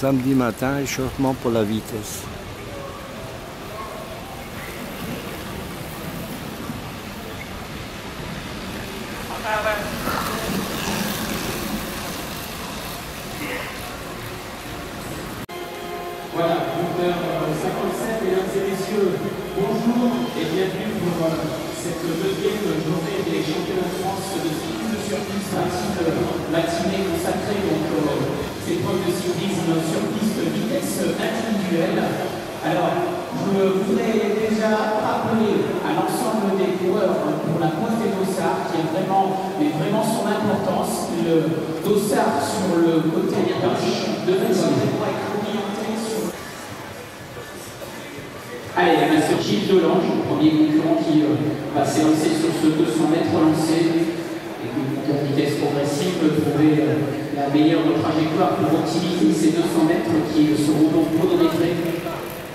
Samedi matin, échauffement pour la vitesse. Voilà, 8h57, mesdames et messieurs, bonjour et bienvenue pour cette deuxième journée des championnats de France de cyclisme sur piste, ainsi que matinée consacrée donc aux épreuves de cyclisme sur piste vitesse individuelle. Alors, je voudrais déjà rappeler à l'ensemble des coureurs pour la course des dossards qui a vraiment son importance. Le dossard sur le côté gauche de la Allez, on a sur Gilles Delange, le premier concurrent qui va s'élancer sur ce 200 mètres lancé et que moteur vitesse progressive trouver la meilleure trajectoire pour optimiser ces 200 mètres qui seront donc chronométrés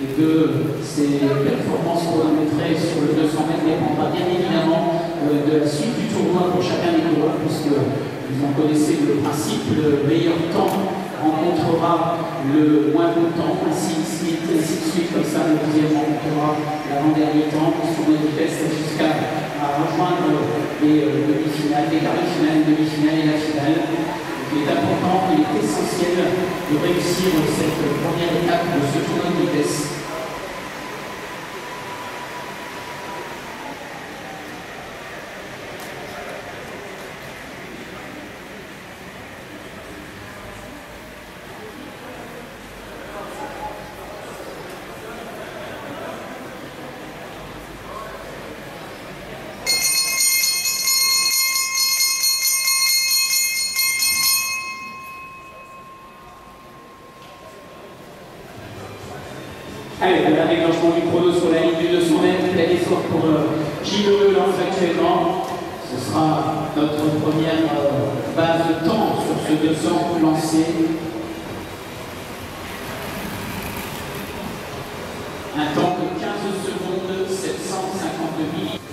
et que ces performances chronométrées sur le 200 mètres dépendra bien évidemment de la suite du tournoi pour chacun des coureurs puisque vous en connaissez le principe, le meilleur temps rencontrera le moins bon temps, ainsi de suite, comme ça, le deuxième rencontrera l'avant-dernier temps, pour son vitesse jusqu'à rejoindre les demi-finales, les quarts de finale, les demi-finales et la finale. Il est important, il est essentiel de réussir cette première étape de ce tournoi de vitesse. Allez, voilà déclenchement du chrono sur la ligne du 200 mètres, plein effort pour Gilles Delange actuellement. Ce sera notre première base de temps sur ce 200 lancé. Un temps de 15 secondes, 752 millimètres.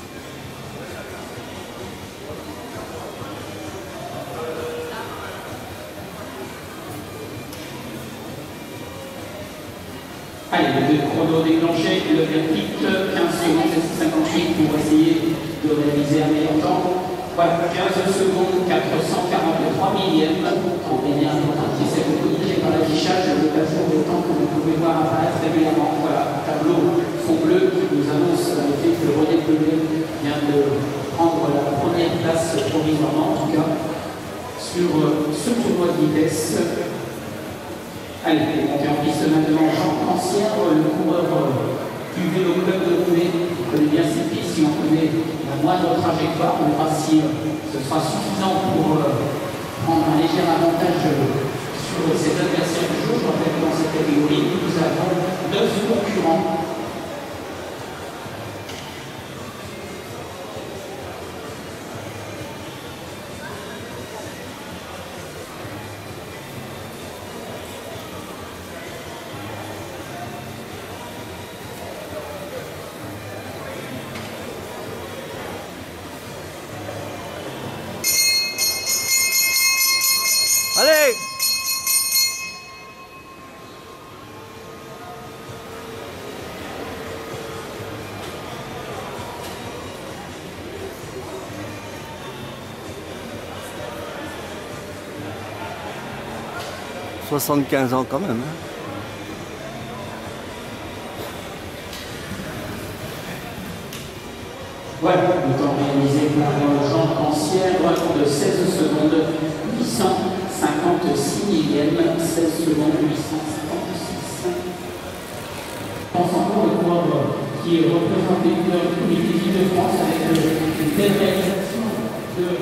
Allez, le chrono déclenché, le verdict, 15 secondes et 58 pour essayer de réaliser un meilleur temps. Voilà, 15 secondes, 443 millièmes. Pour bien important qui s'est corrigé par l'affichage, le temps que vous pouvez voir apparaître régulièrement. Voilà, tableau fond bleu qui nous annonce le fait que le René Pelé vient de prendre la première place provisoirement, en tout cas, sur ce tournoi de vitesse. Allez, on est en piste maintenant Jean Cancière, le coureur du vélo club de Roubaix. On connaît bien ces pistes, si on connaît la moindre trajectoire, on verra si ce sera suffisant pour prendre un léger avantage sur ses adversaires du jour. Je rappelle que dans cette catégorie, nous avons 9 concurrents. Allez! « 75 ans quand même. Hein. Voilà, le temps réalisé par Jean Cancière, de 16 secondes, 856 millièmes, 16 secondes, 856. Je pense encore le coureur qui représente les couleurs du comité d'Île-de-France avec une belle réalisation de 13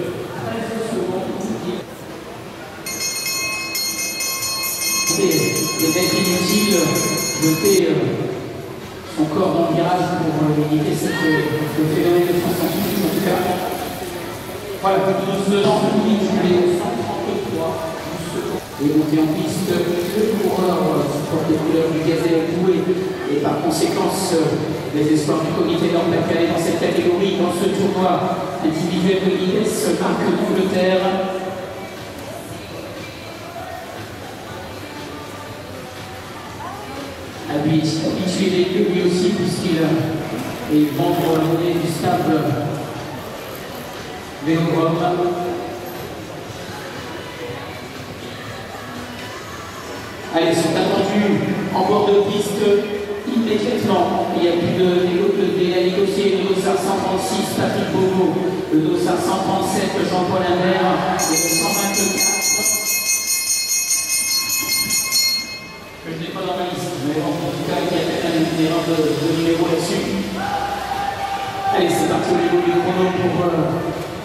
secondes. Les maîtres inutiles, jeter son corps dans le virage pour éviter le phénomène de transcentralisme. En tout cas, voilà, nous faisons le 133 et monter en piste le coureur porte les couleurs du gazelle Boué et par conséquence les espoirs du comité d'Angleterre dans cette catégorie, dans ce tournoi individuel de vitesse, marque d'Angleterre. habitué des queues lui aussi, puisqu'il est membre du stable Vélodrome. Allez, ils sont attendus en bord de piste immédiatement. Il n'y a plus de négocier. Le dossard 136, Patrick Bogo. Le dossard 137, Jean-Paul Imbert. Et le 124. Je n'ai pas dans ma liste, mais bon, en tout cas, il y a peut-être une erreur de numéro là-dessus. Allez, c'est parti au niveau du chrono pour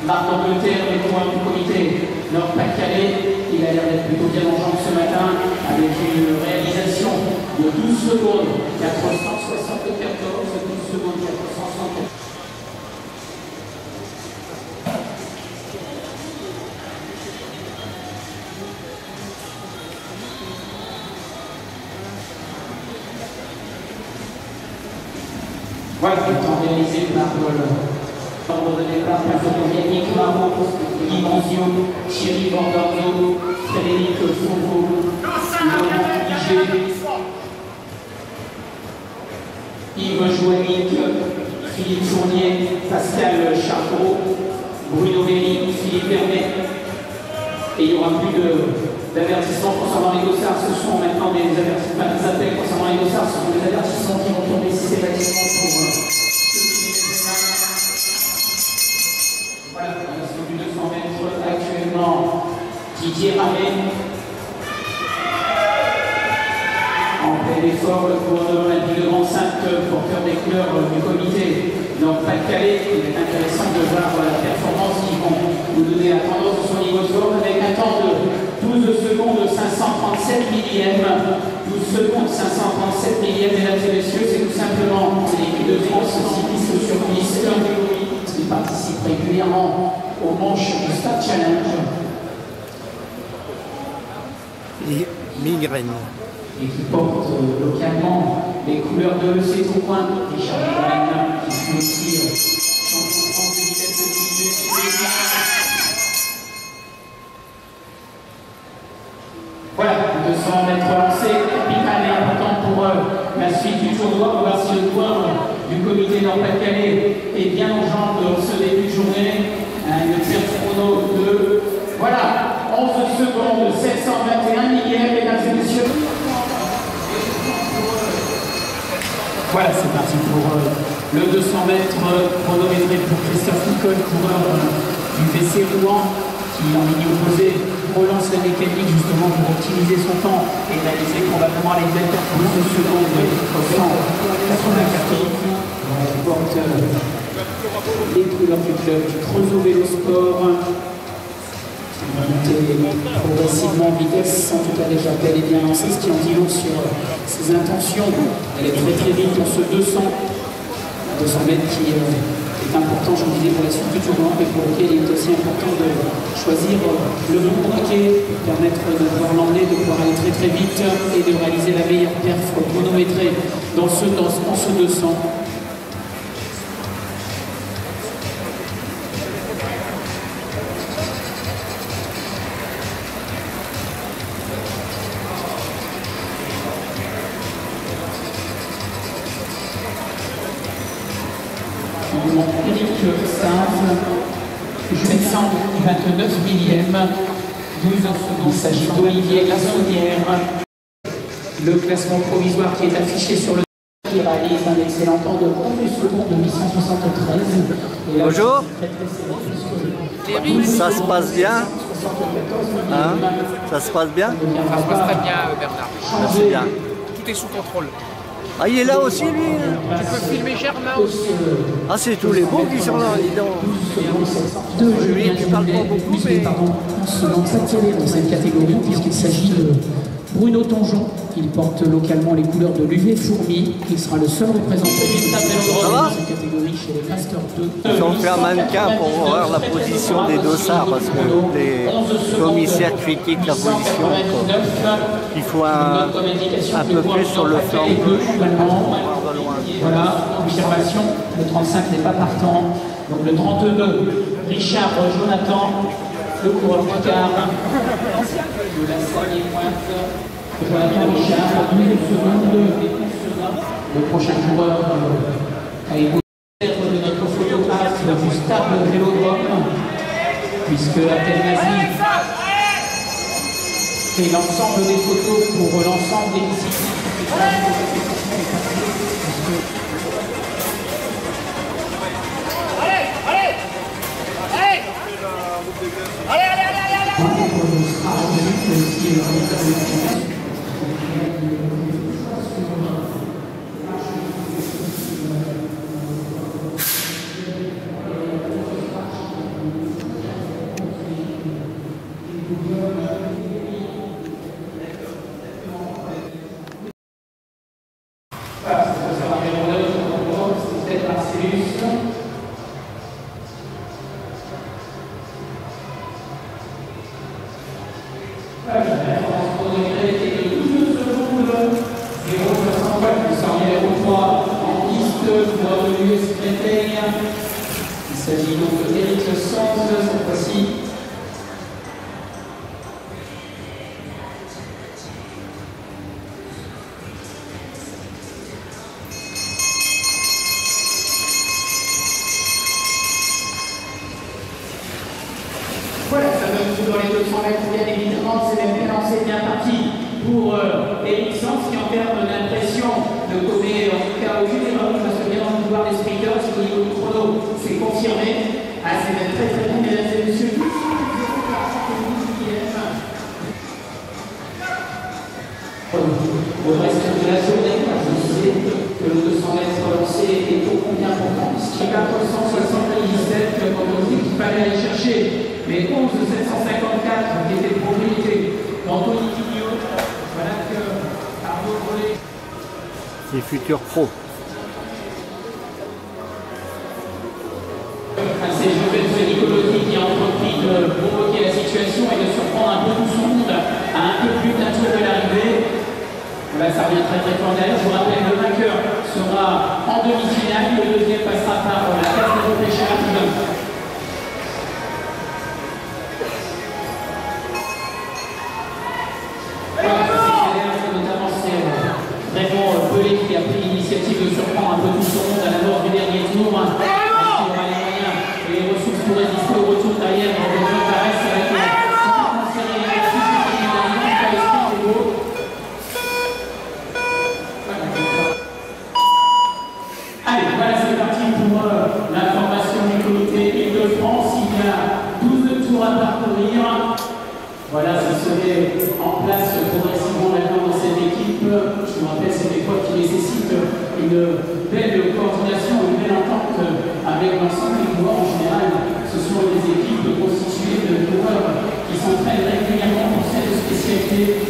Marc d'Angleterre, le coureur du comité Nord-Pas-de-Calais. Il a l'air d'être plutôt bien en jambes ce matin, avec une réalisation de 12 secondes, 474, 12 secondes, 474. Voilà, le temps réalisé par l'ordre de départ, Yannick Marot, Guy Manzio, Thierry Bordeaux, Frédéric Fauveau, Laurent Liger, Yves Joannick, Philippe Fournier, Pascal Charcot, Bruno Belli, Philippe Vernet. Et il n'y aura plus d'avertissements concernant les dossards. Ce sont maintenant des avertissements, des appels concernant les dossards. Ce sont des avertissements qui vont tomber systématiquement pour ceux qui les démarrent. Voilà, sur du 200 mètres actuellement, Didier Ramé. En plein effort, le coureur olympique de Grand-Sainte, porteur des couleurs du comité Nord-Pas-de-Calais. Il est intéressant de voir la performance qu'ils vont nous donner la tendance de son niveau de forme avec un temps de 12 secondes 537 millièmes. 12 secondes 537 millièmes, mesdames et messieurs, c'est tout simplement l'équipe de France cycliste sur piste qui participe régulièrement aux manches du Stade Challenge. Migraine. Et qui porte localement les couleurs de l'EC Tourcoing, Richard Migraine, qui fut aussi champion de France de vitesse individuelle. Voilà, 200 mètres lancés, capital et important pour la suite du tournoi. On va voir si le joueur du comité Nord-Pas-de-Calais est bien en jambes de ce début de journée. Une tierce chrono de, voilà, 11 secondes, 721 millièmes, mesdames et messieurs. Voilà, c'est parti pour le 200 mètres chronométré pour Christophe Nicole, coureur du VC Rouen, qui en ligne opposée relance la mécanique justement pour optimiser son temps et réaliser probablement les belles 12 secondes de 194. On porte les couleurs du club du Creusot Vélo Sport. On va monter progressivement en vitesse, en tout cas déjà bel et bien lancé, ce qui en dit long sur ses intentions. Elle est très vite dans ce 200 mètres qui est important, j'en disais, pour la suite du tournoi, mais pour lequel il est aussi important de choisir le bon braquet pour permettre de pouvoir l'emmener, de pouvoir aller très vite et de réaliser la meilleure perf chronométrée dans ce 200. Éric Sainz, Jules Sand, 29 millièmes, 12 secondes. Il s'agit d'Olivier Lassonnière. Le classement provisoire qui est affiché sur le qui réalise un excellent temps de 11 secondes de 873. Et là, bonjour. Ça se passe bien, hein? Ça se passe bien? Ça se passe très bien, Bernard. Merci bien. Tout est sous contrôle. Ah, il est là aussi, lui? Tu peux filmer Germain aussi. Ah, c'est tous les beaux qui sont là, dis donc. Lui, tu parles pas beaucoup, mais... On se lance dans cette catégorie puisqu'il s'agit de Bruno Tonjon. Il porte localement les couleurs de l'UV Fourmi. Il sera le seul représentant de cette catégorie chez les Master 2. Ils ont fait un mannequin pour voir la position des dossards parce que les commissaires critiquent la position. Il faut un peu plus sur le flanc gauche. Voilà, confirmation. Le 35 n'est pas partant. Donc le 32, Richard Jonathan, le coureur du quart de la Sagne Pointe. Jonathan Richard, 12 secondes. le prochain coureur a évolué de notre photographe du stade Vélodrome, puisque Abdelmazi fait l'ensemble des photos pour l'ensemble des disciplines. Il s'agit donc d'Éric Sens cette fois-ci. Voilà, ça donne tout dans les 200 mètres, bien évidemment, c'est même bien lancé, bien parti pour Éric Sens qui en termes d'impression de côté, en tout cas au général, parce que bien dans le pouvoir des sprinters, au niveau du chrono, c'est confirmé. Ah, c'est même très très bon, mesdames et messieurs. Au reste de la journée, je sais que le 200 mètres lancé est au combien important, puisqu'il y a 477 quand on dit qu'il fallait aller chercher les 11 754 qui étaient de propriété d'Anthony Tigno. Voilà que Arnaud Rollet. C'est futur pro. C'est Juventus Nicolotti qui a entrepris de provoquer la situation et de surprendre un peu tout son monde à un peu plus d'un tour de l'arrivée. Là, ça revient très très fort derrière. Je vous rappelle, le vainqueur sera en demi-finale. Le deuxième passera par la case de repêchage. Notamment, c'est vraiment Pelé qui a pris l'initiative de surprendre un peu tout son monde à la mort du dernier tour. Les ressources pour résister au retour derrière dans le jeu Paris avec allez, voilà, c'est parti pour l'information du comité Île-de-France. Il y a 12 tours à parcourir. Voilà, ce serait en place progressivement maintenant dans cette équipe. Je me rappelle, c'est des fois qui nécessitent une belle coordination, une belle entente avec l'ensemble des coureurs en général. Ce sont des équipes constituées de coureurs qui s'entraînent régulièrement pour cette spécialité.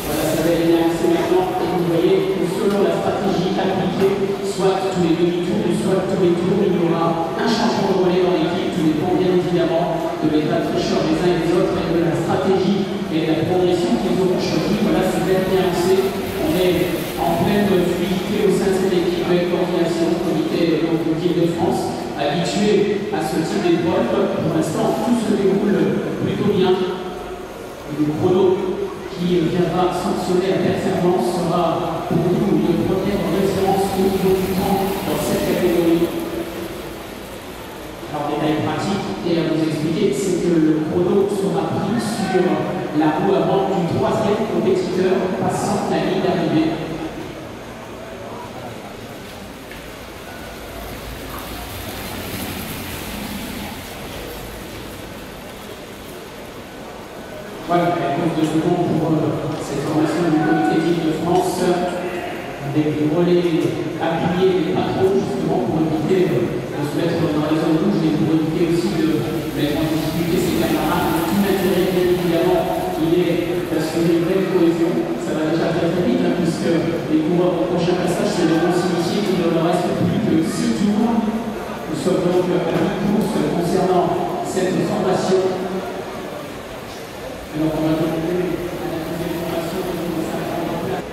Voilà, ça va aller lancer maintenant. Et vous voyez que selon la stratégie appliquée, soit tous les demi-tours, soit tous les tours, il y aura un changement de relais dans l'équipe. Tout dépend bien évidemment de l'état de fraîcheur des uns et des autres et de la stratégie et de la progression qu'ils auront choisi. Voilà, c'est bien lancé. On est en pleine fluidité au sein de cette équipe de coordination, comité d'Île-de-France, habitué à ce type d'épreuve. Pour l'instant, tout se déroule plutôt bien. Et le chrono qui viendra sanctionner la performance sera pour nous une première référence au niveau du temps dans cette catégorie. Alors, détail pratique et à vous expliquer, c'est que le chrono sera pris sur la roue avant du troisième compétiteur passant la ligne d'arrivée. Voilà, quelques de secondes pour cette formation du comité d'Île-de-France avec des relais appuyés et pas trop justement pour éviter de se mettre dans les zones rouges et pour éviter aussi de mettre en difficulté ses camarades. Tout l'intérêt, bien évidemment, il est d'assurer une vraie cohésion. Ça va déjà très très vite puisque les coureurs au prochain passage se devront s'initier qu'il ne leur reste plus que 6 tours. Nous sommes donc à mi-course concernant cette formation. Alors on va demander à la deuxième formation de commencer à prendre en place.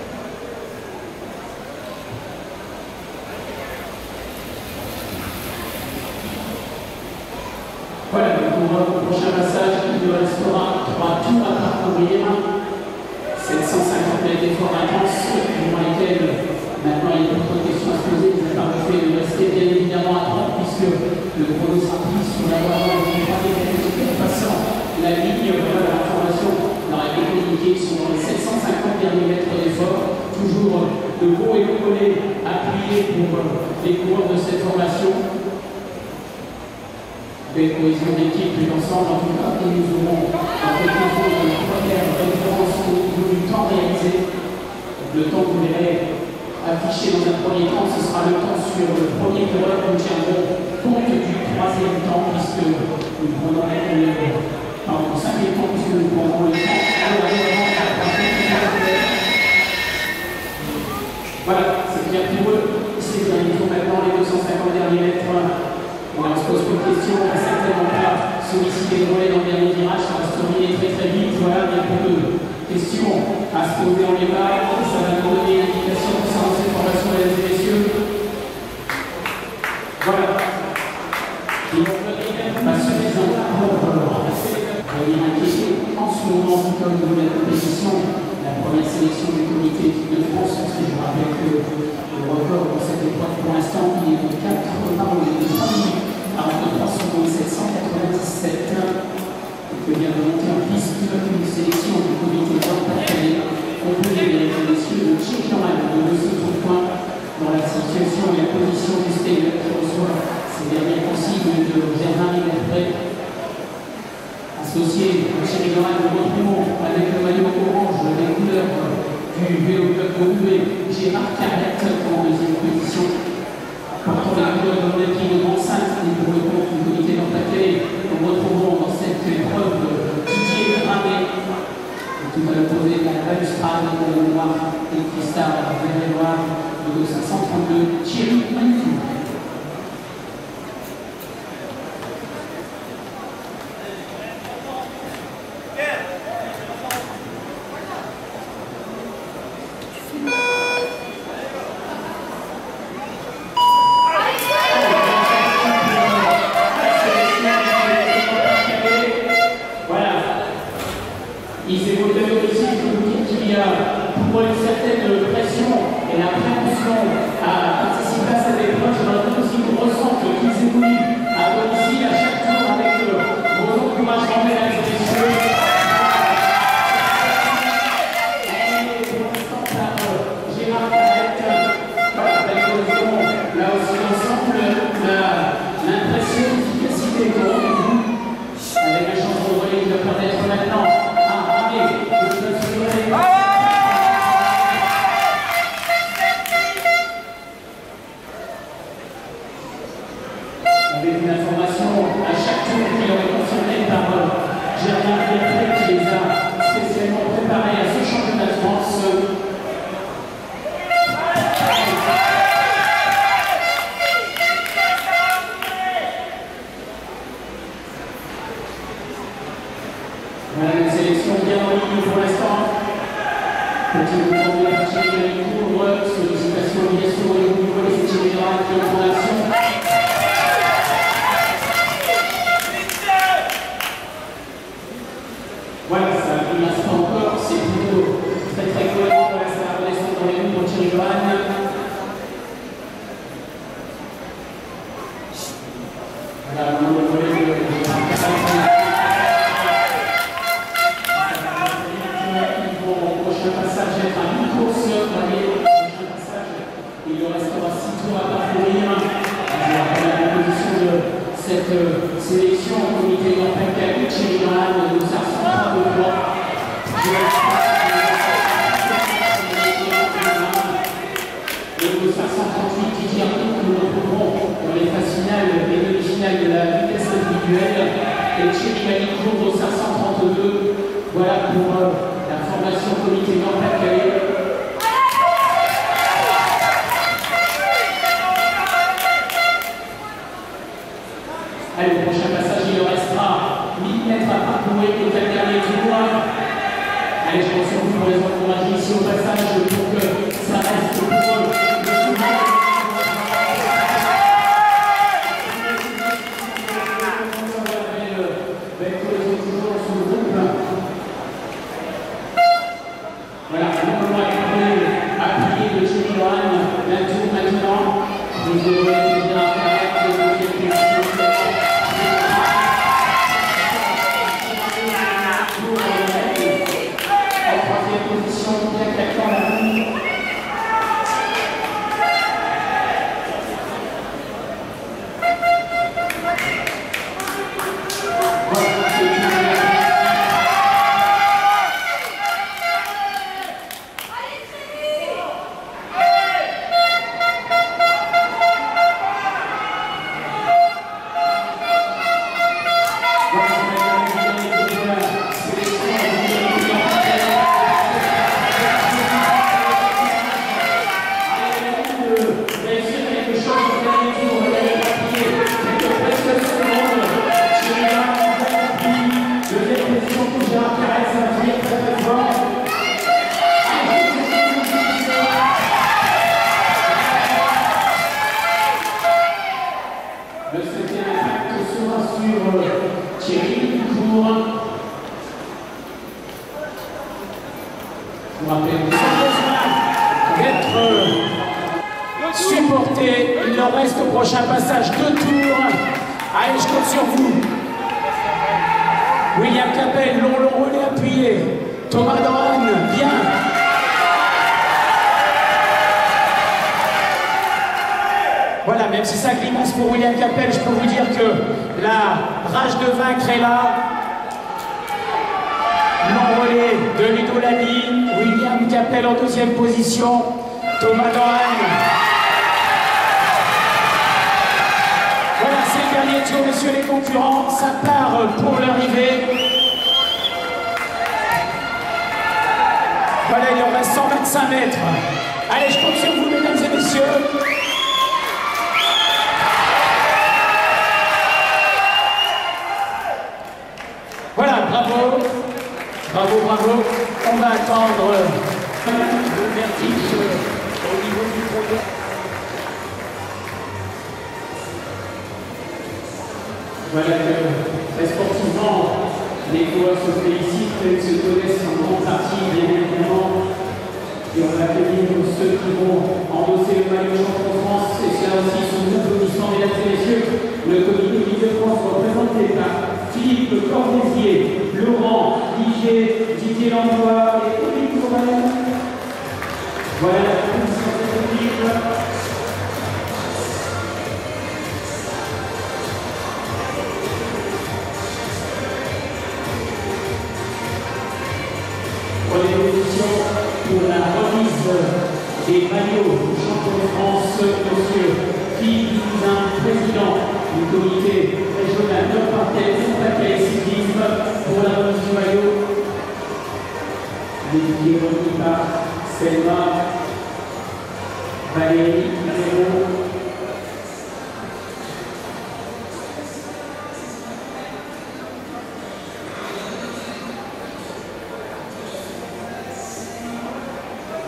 Voilà, donc pour le prochain passage, il nous restera 3 tours à parcourir. 750 mètres d'efforts intenses, durant lesquels maintenant il est pour Le chrono sera pris sur la voie du premier passant la ligne. Voilà l'information dans la communiquée sur les 750 derniers mètres d'effort. Toujours de gros et de collés appuyés pour les coureurs de cette formation. Belle cohésion d'équipe et d'ensemble, en tout cas, et nous aurons un quelques autres de première référence au niveau du temps réalisé. Le temps que vous verrez affiché dans un premier temps, ce sera le temps sur le premier coureur. Nous tiendrons compte du troisième temps, puisque nous prendrons le cinquième temps, puisque nous prendrons le temps. Voilà, c'est bien pour eux. C'est bien, ils font maintenant les 250 derniers mètres. On se pose une question, on va certainement pas solliciter le relais dans le dernier virage, ça va se terminer très très vite. Voilà, il y a beaucoup de questions à se poser en débat. Ça va nous donner une indication concernant cette formation, mesdames et messieurs. Voilà. Et on va suffisant pour venir inquiéter en ce moment, comme de la compétition, la première sélection du comité de France. Parce que je vous rappelle que le record pour cette épreuve pour l'instant, il est de 4 minutes. Alors, 3 secondes 797, que vient de monter en piste une sélection du comité d'Antakalé, composée des messieurs de Tchékiran de 2 points dans la situation et la position du Stade qui reçoit ces derniers consignes de Germain Liberpré, associé à Tchékiran de Montremont avec le maillot orange des couleurs du vélo club de Roubaix, Gérard Carrette en deuxième position. Portant les couleurs de l'Olympique de Grand-Sainte et pour le compte du comité d'Antakalé, nous retrouvons dans cette épreuve Didier Ramé, tout à l'opposé de la balustrade de la noire et cristal vert et noir de 532, Thierry Manicou. Avec une information à chaque tour qui leur est confirmée par Germain Liberpré qui les a spécialement préparés à ce championnat de France. Voilà une sélection bien en ligne pour l'instant. Petit mouvement de la partie de cours, sollicitation, obligation au niveau des études générales qui ont en action. Voilà, ça ne passe pas encore, c'est plutôt très très cohérent. Voilà, ça va redescendre dans les roues pour Thierry Johan. Voilà, on va voler le prochain passage être à mi-course. Le prochain passage, il lui restera 6 tours à parcourir. La composition de cette sélection au comité d'Antakalé, Thierry Johan de Sarsan de droit. Et au 538, Didier Arnaud, que nous retrouverons dans les phases finales et demi-finales de la vitesse individuelle. Et Thierry Manicou au 532. Voilà pour la formation comité d'Antakalé. Allez, au prochain passage, il restera 1000 mètres à parcourir au dernier tour. Allez, je pense vous pour les encourager ici au passage pour que ça reste pour eux le souvenir. Belle cohésion toujours dans son groupe. Voilà, on va appuyer de Thierry Johan. Un tour maintenant. Nous aurons déjà un caractère de deuxième position. supporter. Il leur reste au prochain passage 2 tours. Allez, je compte sur vous. William Capel, long relais appuyé. Thomas Dohan, bien. Voilà, même si ça grimace pour William Capel, je peux vous dire que la rage de vaincre est là. Long relais de Ludo Lamy, William Capel en 2e position, Thomas Dohan. Voilà, c'est le dernier tour, messieurs les concurrents. Ça part pour l'arrivée. Voilà, il en reste 125 mètres. Allez, je compte sur vous, mesdames et messieurs. Voilà, bravo. Bravo, bravo. On va attendre le vertige au niveau du projet. Voilà que, très sportivement, les coureurs se félicitent et se connaissent en grande partie, bien évidemment. Et on va accueillir ceux qui vont endosser le maillot champion de France. Et cela aussi sont nos applaudissements, mesdames et messieurs. Le comité de France représenté par Philippe Cornézier, Laurent Ligier, Didier Landois et Olivier Courel. Voilà la commission exécutive. Prenez position pour la remise des maillots du champion de France, monsieur Philippe Cousin, président du comité régional de parquet et cyclisme, pour la remise du maillot. Dédié remis par Selma, Valérie Guerrero.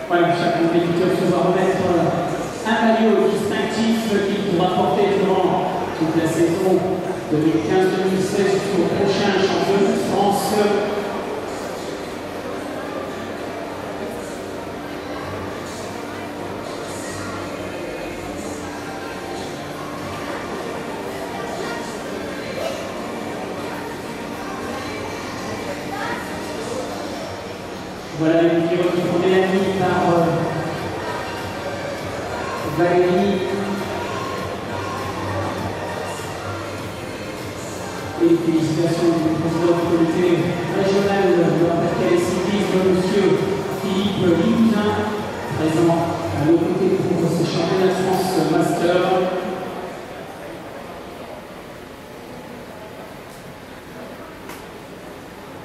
Voilà, chaque compétiteur se va remettre un maillot distinctif qu'il pourra porter durant toute la saison 2015-2016 jusqu'au prochain championnat de France. Voilà les vidéos qui font des amis par Valérie et félicitations du président du comité régional de la parquet et cyclisme, monsieur Philippe Cousin, présent à nos côtés pour ce championnat de France Master.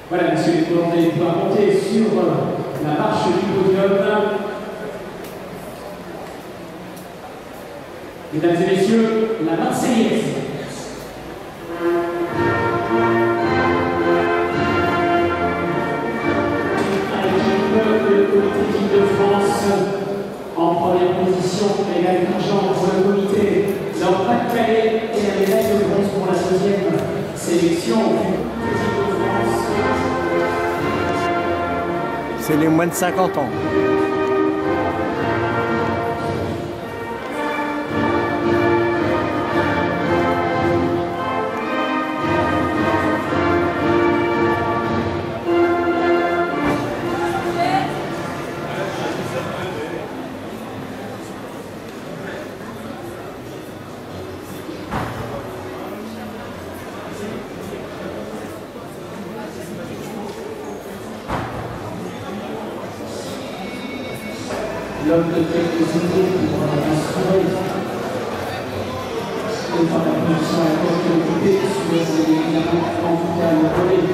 Voilà, messieurs les coureurs, vous allez pouvoir monter sur la marche du podium. Mesdames et messieurs, la Marseillaise. Le comité de France en première position, médaille d'argent pour le comité dans Pas-de-Calais et la médaille de bronze pour la 2e sélection du Comité de France. C'est les moins de 50 ans. L'homme de quelques idées pour inspirer. Et par la position à la occupée, sur évidemment en tout cas le relais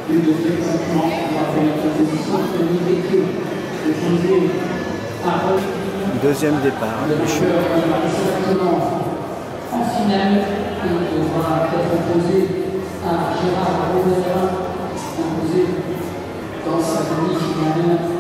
du deuxième concurrent, on va faire la position de l'idée de par Deuxième départ. le vainqueur en finale, il devra être opposé à Gérard Romain, opposé dans sa demi-finale.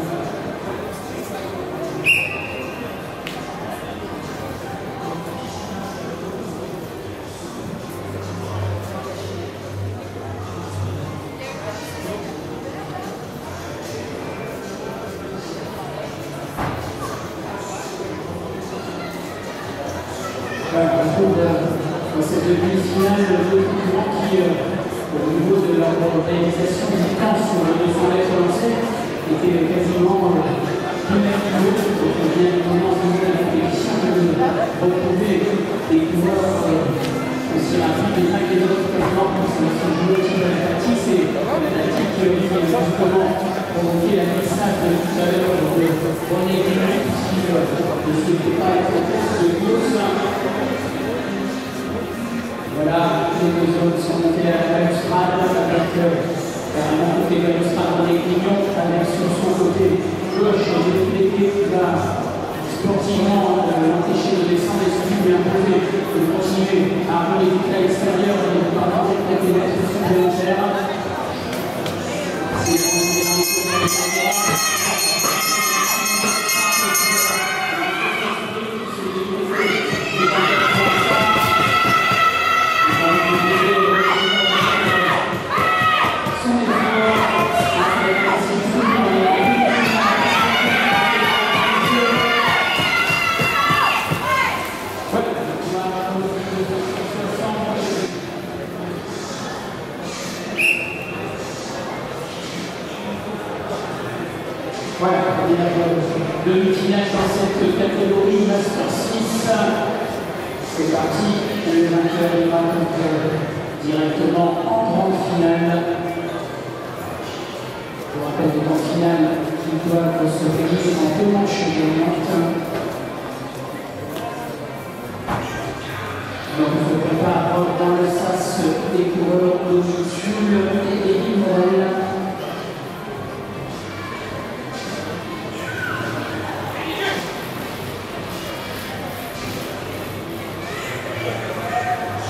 On trouve dans cette demi-finale deux concurrents qui, au niveau de leur réalisation du temps sur le 200 mètres lancés, étaient quasiment plus maîtres que l'autre. Donc, bien évidemment, au niveau de la compétition, de retrouver des coureurs aussi rapides les uns que les autres, quasiment pour se jouer aussi de la tactique. C'est la tactique qui a justement provoqué la glissade de tout à l'heure de René Guérin, qui ne souhaitait pas être en course de course. Voilà, les deux hommes sont montés à la balustrade avec carrément côté balustrade dans les clignons, avec sur son côté gauche le délégué qui va sportivement l'empêcher de descendre et surtout lui imposer de continuer à rouler vite à l'extérieur et de partager peut-être des mètres supplémentaires. Voilà, demi-finale dans cette catégorie Master 6. C'est parti, le vainqueur ira donc directement en grande finale. Je vous rappelle les grandes finales qui doivent se réunir en deux manches gagnantes. Donc on se prépare dans le sas des coureurs de Jules et Élie Morel.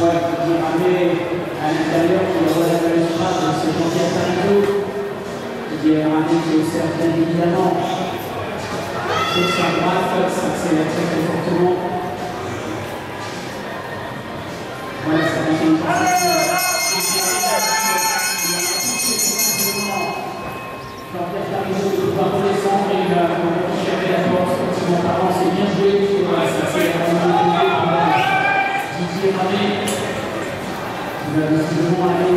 Ouais, qui est ramené à l'intérieur, qui envoie la balustrade, c'est Jean-Pierre Tarico, qui est ramené, qui observe bien évidemment sur sa droite, s'accélère très fortement. Voilà, ça va être une Jean-Pierre Tarico ne peut pas redescendre, il va chercher la force, effectivement, par c'est bien joué, voilà, ça s'accélère vraiment. Didier Ramé, qui va visiblement aller